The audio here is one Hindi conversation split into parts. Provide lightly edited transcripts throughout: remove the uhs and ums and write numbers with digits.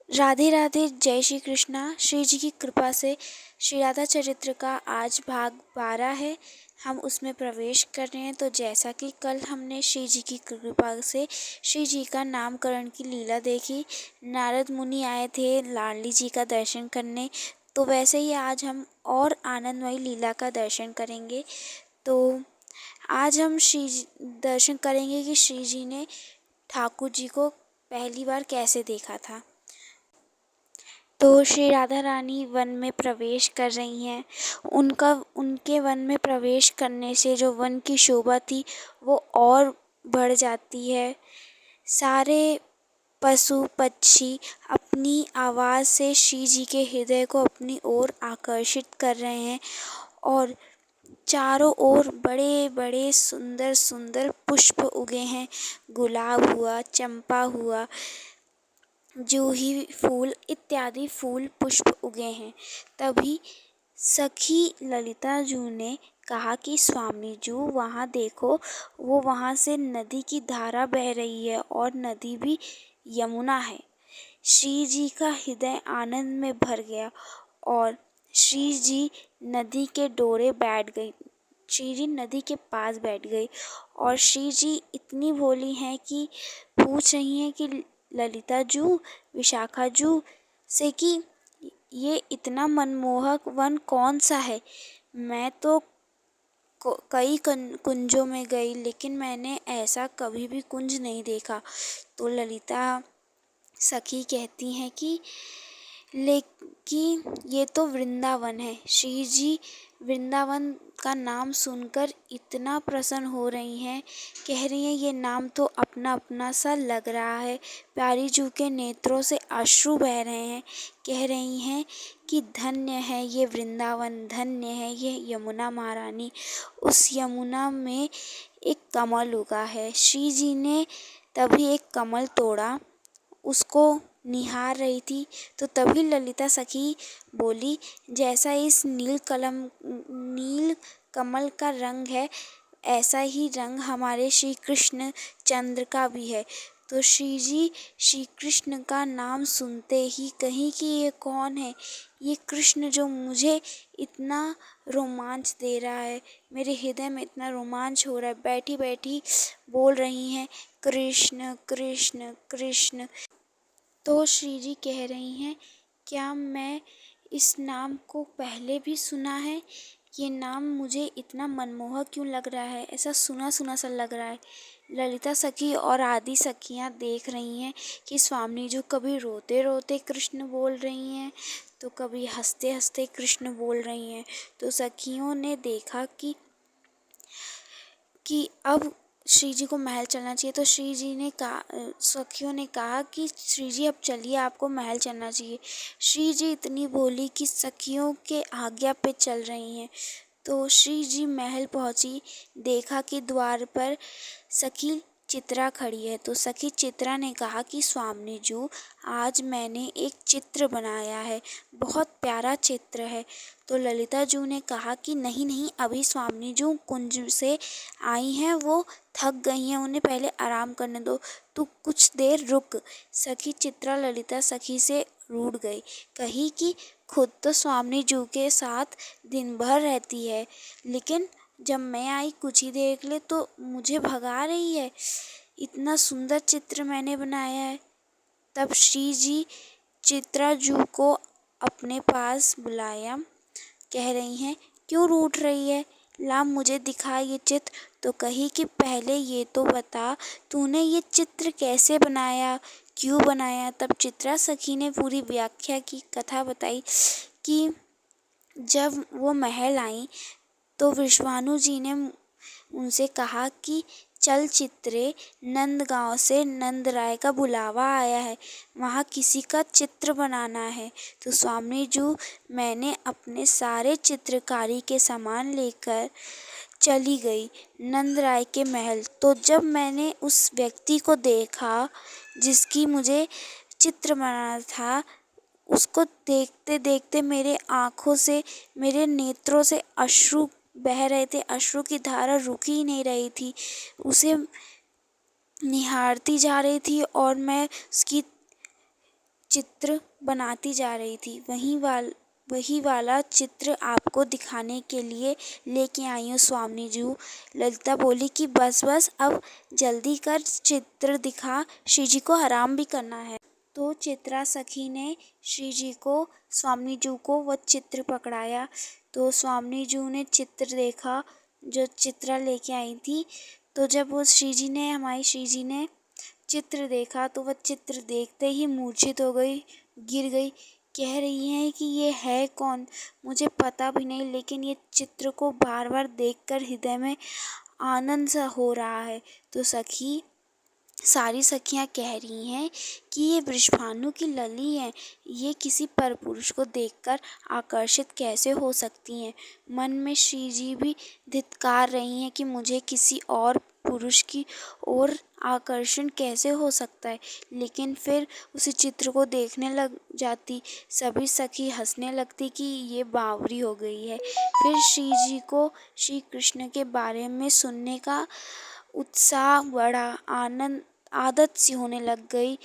राधे राधे। जय श्री कृष्णा। श्री जी की कृपा से श्री राधा चरित्र का आज भाग 12 है। हम उसमें प्रवेश कर रहे हैं। तो जैसा कि कल हमने श्री जी की कृपा से श्री जी का नामकरण की लीला देखी, नारद मुनि आए थे लाडली जी का दर्शन करने, तो वैसे ही आज हम और आनंदमयी लीला का दर्शन करेंगे। तो आज हम दर्शन करेंगे कि श्री जी ने ठाकुर जी को पहली बार कैसे देखा था। तो श्री राधा रानी वन में प्रवेश कर रही हैं। उनके वन में प्रवेश करने से जो वन की शोभा थी वो और बढ़ जाती है। सारे पशु पक्षी अपनी आवाज़ से श्री जी के हृदय को अपनी ओर आकर्षित कर रहे हैं और चारों ओर बड़े बड़े सुंदर सुंदर पुष्प उगे हैं। गुलाब हुआ, चंपा हुआ, जूही फूल इत्यादि फूल पुष्प उगे हैं। तभी सखी ललिता जू ने कहा कि स्वामी जू वहाँ देखो, वो वहाँ से नदी की धारा बह रही है और नदी भी यमुना है। श्री जी का हृदय आनंद में भर गया और श्री जी नदी के डोरे बैठ गई। श्री जी नदी के पास बैठ गई और श्री जी इतनी भोली हैं कि पूछ रही हैं कि ललिता जू, विशाखा जू से कि ये इतना मनमोहक वन कौन सा है। मैं तो कई कुंजों में गई लेकिन मैंने ऐसा कभी भी कुंज नहीं देखा। तो ललिता सखी कहती हैं कि ये तो वृंदावन है। श्री जी वृंदावन का नाम सुनकर इतना प्रसन्न हो रही हैं, कह रही हैं ये नाम तो अपना अपना सा लग रहा है। प्यारी जू के नेत्रों से अश्रु बह रहे हैं। कह रही हैं कि धन्य है ये वृंदावन, धन्य है ये यमुना महारानी। उस यमुना में एक कमल उगा है। श्री जी ने तभी एक कमल तोड़ा, उसको निहार रही थी। तो तभी ललिता सखी बोली, जैसा इस नील कमल का रंग है, ऐसा ही रंग हमारे श्री कृष्ण चंद्र का भी है। तो श्री जी श्री कृष्ण का नाम सुनते ही कहीं कि ये कौन है, ये कृष्ण जो मुझे इतना रोमांच दे रहा है, मेरे हृदय में इतना रोमांच हो रहा है। बैठी बैठी बोल रही हैं कृष्ण कृष्ण कृष्ण। तो श्री जी कह रही हैं, क्या मैं इस नाम को पहले भी सुना है? ये नाम मुझे इतना मनमोहक क्यों लग रहा है, ऐसा सुना सुना सा लग रहा है। ललिता सखी और आदि सखियाँ देख रही हैं कि स्वामी जी कभी रोते रोते कृष्ण बोल रही हैं तो कभी हंसते हंसते कृष्ण बोल रही हैं। तो सखियों ने देखा कि अब श्री जी को महल चलना चाहिए। तो श्री जी ने कहा, सखियों ने कहा कि श्री जी अब चलिए, आपको महल चलना चाहिए। श्री जी इतनी भोली कि सखियों के आज्ञा पे चल रही हैं। तो श्री जी महल पहुंची, देखा कि द्वार पर सखी चित्रा खड़ी है। तो सखी चित्रा ने कहा कि स्वामी जी, आज मैंने एक चित्र बनाया है, बहुत प्यारा चित्र है। तो ललिता जू ने कहा कि नहीं नहीं, अभी स्वामी जी कुंज से आई हैं, वो थक गई हैं, उन्हें पहले आराम करने दो, तू कुछ देर रुक। सखी चित्रा ललिता सखी से रूठ गई, कही कि खुद तो स्वामी जी के साथ दिन भर रहती है, लेकिन जब मैं आई कुछ ही देर के लिए तो मुझे भगा रही है। इतना सुंदर चित्र मैंने बनाया है। तब श्री जी चित्रा जू को अपने पास बुलाया, कह रही हैं, क्यों रूठ रही है, ला मुझे दिखा ये चित्र। तो कही कि पहले ये तो बता, तूने ये चित्र कैसे बनाया, क्यों बनाया। तब चित्रा सखी ने पूरी व्याख्या की, कथा बताई कि जब वो महल आई तो विश्वानु जी ने उनसे कहा कि चल चित्रे, नंदगांव से नंद राय का बुलावा आया है, वहाँ किसी का चित्र बनाना है। तो स्वामी जी, मैंने अपने सारे चित्रकारी के सामान लेकर चली गई नंद राय के महल। तो जब मैंने उस व्यक्ति को देखा जिसकी मुझे चित्र बनाना था, उसको देखते देखते मेरे आँखों से, मेरे नेत्रों से अश्रु बह रहे थे, अश्रु की धारा रुक ही नहीं रही थी। उसे निहारती जा रही थी और मैं उसकी चित्र बनाती जा रही थी। वही वाला चित्र आपको दिखाने के लिए लेके आई हूँ स्वामी जी। ललिता बोली कि बस बस अब जल्दी कर, चित्र दिखा, श्री जी को आराम भी करना है। तो चित्रा सखी ने श्री जी को, स्वामी जी को वह चित्र पकड़ाया। तो स्वामी जी ने चित्र देखा जो चित्रा लेके आई थी। तो जब वो हमारी श्री जी ने चित्र देखा तो वह चित्र देखते ही मूर्छित हो गई, गिर गई। कह रही हैं कि ये है कौन, मुझे पता भी नहीं, लेकिन ये चित्र को बार बार देखकर हृदय में आनंद सा हो रहा है। तो सारी सखियां कह रही हैं कि ये वृषभानु की लली है, ये किसी परपुरुष को देखकर आकर्षित कैसे हो सकती हैं। मन में श्री जी भी धिक्कार रही हैं कि मुझे किसी और पुरुष की ओर आकर्षण कैसे हो सकता है। लेकिन फिर उसी चित्र को देखने लग जाती, सभी सखी हंसने लगती कि ये बावरी हो गई है। फिर श्री जी को श्री कृष्ण के बारे में सुनने का उत्साह बढ़ा, आदत सी होने लग गई।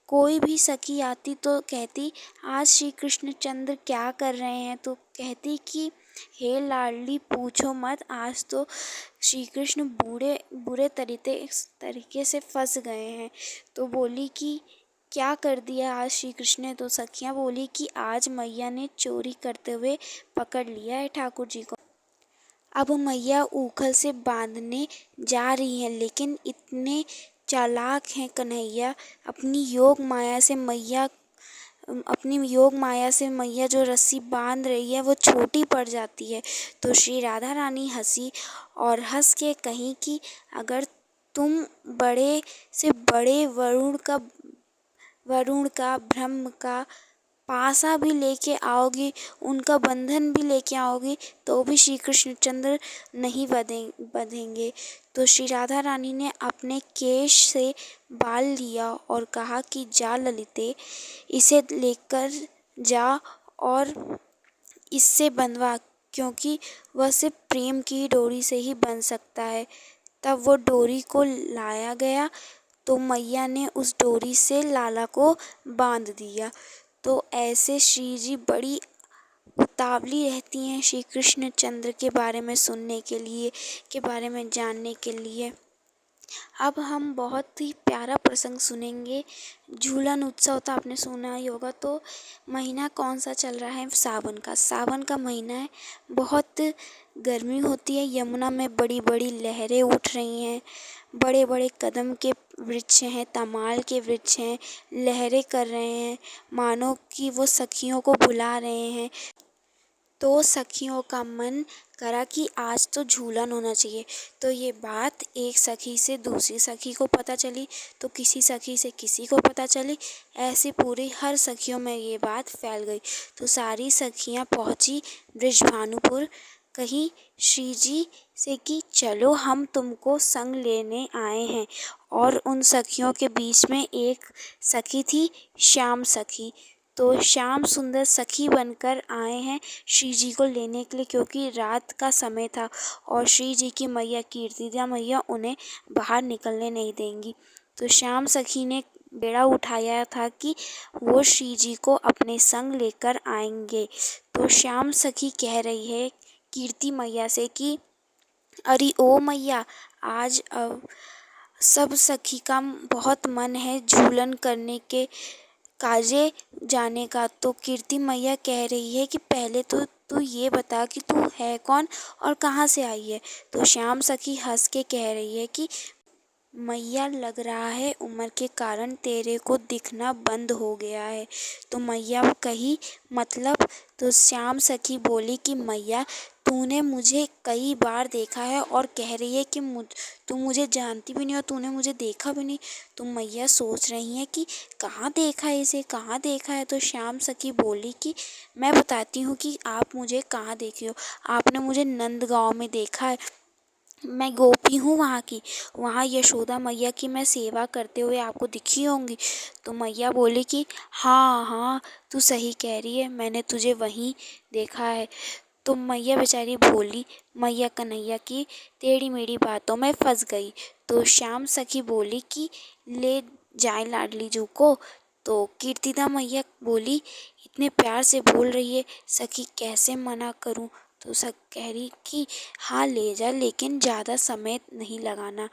कोई भी सखी आती तो कहती, आज श्री कृष्णचंद्र क्या कर रहे हैं। तो कहती कि हे लाडली पूछो मत, आज तो श्री कृष्ण बुरे तरीके से फंस गए हैं। तो बोली कि क्या कर दिया आज श्री कृष्ण ने। तो सखियां बोली कि आज मैया ने चोरी करते हुए पकड़ लिया है ठाकुर जी को। अब मैया ऊखल से बांधने जा रही हैं, लेकिन इतने चालाक हैं कन्हैया, अपनी योग माया से मैया जो रस्सी बांध रही है वो छोटी पड़ जाती है। तो श्री राधा रानी हंसी और हंस के कही कि अगर तुम बड़े से बड़े वरुण का ब्रह्म का पासा भी लेके आओगी, उनका बंधन भी लेके आओगी, तो भी श्री कृष्णचंद्र नहीं बंधेंगे। तो श्री राधा रानी ने अपने केश से बाल लिया और कहा कि जा ललिते, इसे लेकर जा और इससे बंधवा, क्योंकि वह सिर्फ प्रेम की डोरी से ही बंध सकता है। तब वो डोरी को लाया गया तो मैया ने उस डोरी से लाला को बांध दिया। तो ऐसे श्री जी बड़ी उतावली रहती हैं श्री कृष्णचंद्र के बारे में सुनने के बारे में जानने के लिए। अब हम बहुत ही प्यारा प्रसंग सुनेंगे। झूलन उत्सव तो आपने सुना ही होगा। तो महीना कौन सा चल रहा है, सावन का महीना है। बहुत गर्मी होती है, यमुना में बड़ी बड़ी लहरें उठ रही हैं, बड़े बड़े कदम के वृक्ष हैं, तमाल के वृक्ष हैं, लहरें कर रहे हैं, मानो कि वो सखियों को बुला रहे हैं। तो सखियों का मन करा कि आज तो झूलन होना चाहिए। तो ये बात एक सखी से दूसरी सखी को पता चली, तो किसी सखी से किसी को पता चली, ऐसे पूरी हर सखियों में ये बात फैल गई। तो सारी सखियां पहुंची बृजभानुपुर, कही श्री जी से कि चलो हम तुमको संग लेने आए हैं। और उन सखियों के बीच में एक सखी थी, श्याम सखी। तो श्याम सुंदर सखी बनकर आए हैं श्री जी को लेने के लिए, क्योंकि रात का समय था और श्री जी की मैया कीर्तिदा मैया उन्हें बाहर निकलने नहीं देंगी। तो श्याम सखी ने बेड़ा उठाया था कि वो श्री जी को अपने संग लेकर आएंगे। तो श्याम सखी कह रही है कीर्ति मैया से कि अरे ओ मैया, आज सब सखी का बहुत मन है झूलन करने के काजे जाने का। तो कीर्ति मैया कह रही है कि पहले तो तू ये बता कि तू है कौन और कहाँ से आई है। तो श्याम सखी हंस के कह रही है कि मैया, लग रहा है उम्र के कारण तेरे को दिखना बंद हो गया है। तो मैया कही मतलब। तो श्याम सखी बोली कि मैया, तूने मुझे कई बार देखा है और कह रही है कि तू मुझे जानती भी नहीं और तूने मुझे देखा भी नहीं। तो मैया सोच रही हैं कि कहाँ देखा है इसे, कहाँ देखा है। तो श्याम सखी बोली कि मैं बताती हूँ कि आप मुझे कहाँ देखे हो। आपने मुझे नंदगांव में देखा है, मैं गोपी हूँ वहाँ की, वहाँ यशोदा मैया की मैं सेवा करते हुए आपको दिखी होंगी। तो मैया बोली कि हाँ हाँ, तू सही कह रही है, मैंने तुझे वहीं देखा है। तो मैया बेचारी बोली, मैया कन्हैया की टेढ़ी मेढ़ी बातों में फंस गई। तो श्याम सखी बोली कि ले जाए लाडली जू को, तो कीर्तिदा मैया बोली, इतने प्यार से बोल रही है सखी, कैसे मना करूं। तो सब कह रही कि हाँ ले जा, लेकिन ज़्यादा समय नहीं लगाना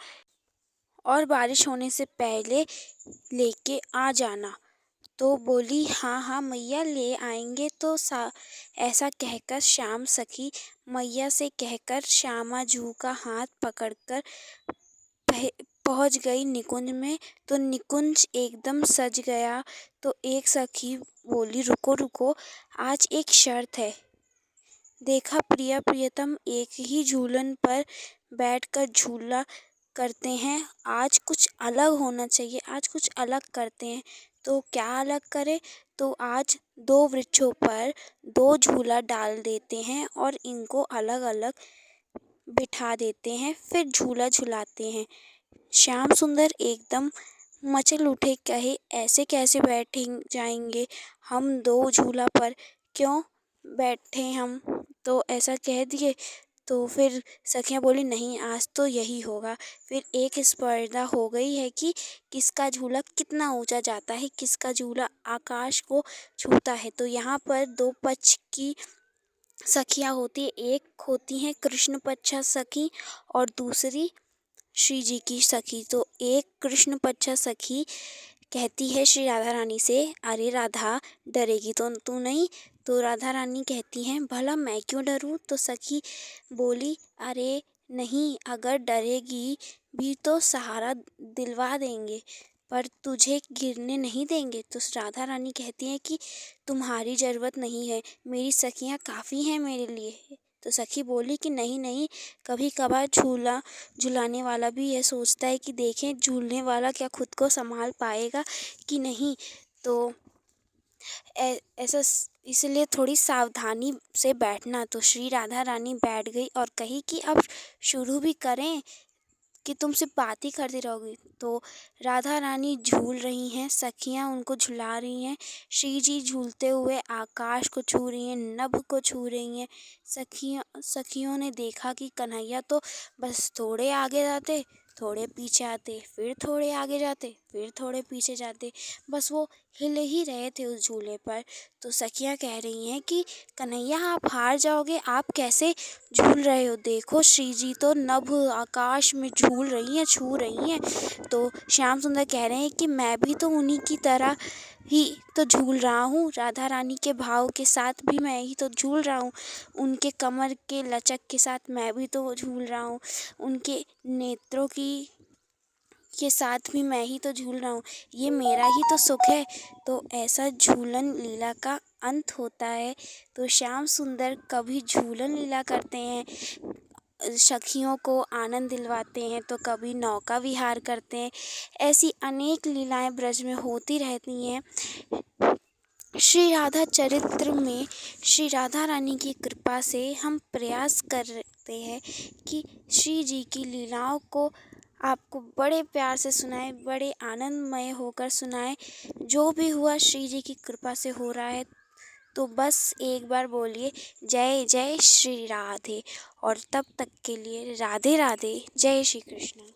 और बारिश होने से पहले लेके आ जाना। तो बोली, हाँ हाँ मैया ले आएंगे। तो ऐसा कहकर श्याम सखी मैया से कहकर श्यामा जू का हाथ पकड़कर पहुंच गई निकुंज में। तो निकुंज एकदम सज गया। तो एक सखी बोली, रुको रुको, आज एक शर्त है। देखा प्रिया प्रियतम एक ही झूलन पर बैठकर झूला करते हैं, आज कुछ अलग होना चाहिए, आज कुछ अलग करते हैं। तो क्या अलग करें? तो आज दो वृक्षों पर दो झूला डाल देते हैं और इनको अलग अलग बिठा देते हैं, फिर झूला झुलाते हैं। श्याम सुंदर एकदम मचल उठे, कहे ऐसे कैसे बैठे जाएंगे हम दो झूला पर, क्यों बैठे हम। तो ऐसा कह दिए। तो फिर सखियाँ बोली, नहीं आज तो यही होगा। फिर एक स्पर्धा हो गई है कि किसका झूला कितना ऊंचा जाता है, किसका झूला आकाश को छूता है। तो यहाँ पर दो पक्ष की सखियाँ होती है, एक होती हैं कृष्ण पक्षा सखी और दूसरी श्री जी की सखी। तो एक कृष्ण पक्षा सखी कहती है श्री राधा रानी से, अरे राधा डरेगी तो तू नहीं। तो राधा रानी कहती हैं, भला मैं क्यों डरूं। तो सखी बोली, अरे नहीं, अगर डरेगी भी तो सहारा दिलवा देंगे, पर तुझे गिरने नहीं देंगे। तो राधा रानी कहती हैं कि तुम्हारी जरूरत नहीं है, मेरी सखियाँ काफ़ी हैं मेरे लिए। तो सखी बोली कि नहीं नहीं, कभी कभार झूला झुलाने वाला भी यह सोचता है कि देखें झूलने वाला क्या खुद को संभाल पाएगा कि नहीं। तो ऐसा इसलिए थोड़ी सावधानी से बैठना। तो श्री राधा रानी बैठ गई और कही कि अब शुरू भी करें कि तुम सिर्फ बात ही करती रहोगी। तो राधा रानी झूल रही हैं, सखियाँ उनको झुला रही हैं, श्री जी झूलते हुए आकाश को छू रही हैं, नभ को छू रही हैं। सखियों ने देखा कि कन्हैया तो बस थोड़े आगे जाते, थोड़े पीछे आते, फिर थोड़े आगे जाते, फिर थोड़े पीछे जाते, बस वो हिल ही रहे थे उस झूले पर। तो सखियाँ कह रही हैं कि कन्हैया आप हार जाओगे, आप कैसे झूल रहे हो, देखो श्री जी तो नभ आकाश में झूल रही हैं, छू रही हैं। तो श्याम सुंदर कह रहे हैं कि मैं भी तो उन्हीं की तरह ही तो झूल रहा हूँ, राधा रानी के भाव के साथ भी मैं ही तो झूल रहा हूँ, उनके कमर के लचक के साथ मैं भी तो झूल रहा हूँ, उनके नेत्रों की के साथ भी मैं ही तो झूल रहा हूँ, ये मेरा ही तो सुख है। तो ऐसा झूलन लीला का अंत होता है। तो श्याम सुंदर कभी झूलन लीला करते हैं, सखियों को आनंद दिलवाते हैं, तो कभी नौका विहार करते हैं। ऐसी अनेक लीलाएं ब्रज में होती रहती हैं। श्री राधा चरित्र में श्री राधा रानी की कृपा से हम प्रयास करते हैं कि श्री जी की लीलाओं को आपको बड़े प्यार से सुनाए, बड़े आनंदमय होकर सुनाए। जो भी हुआ श्री जी की कृपा से हो रहा है। तो बस एक बार बोलिए जय जय श्री राधे, और तब तक के लिए राधे राधे, जय श्री कृष्ण।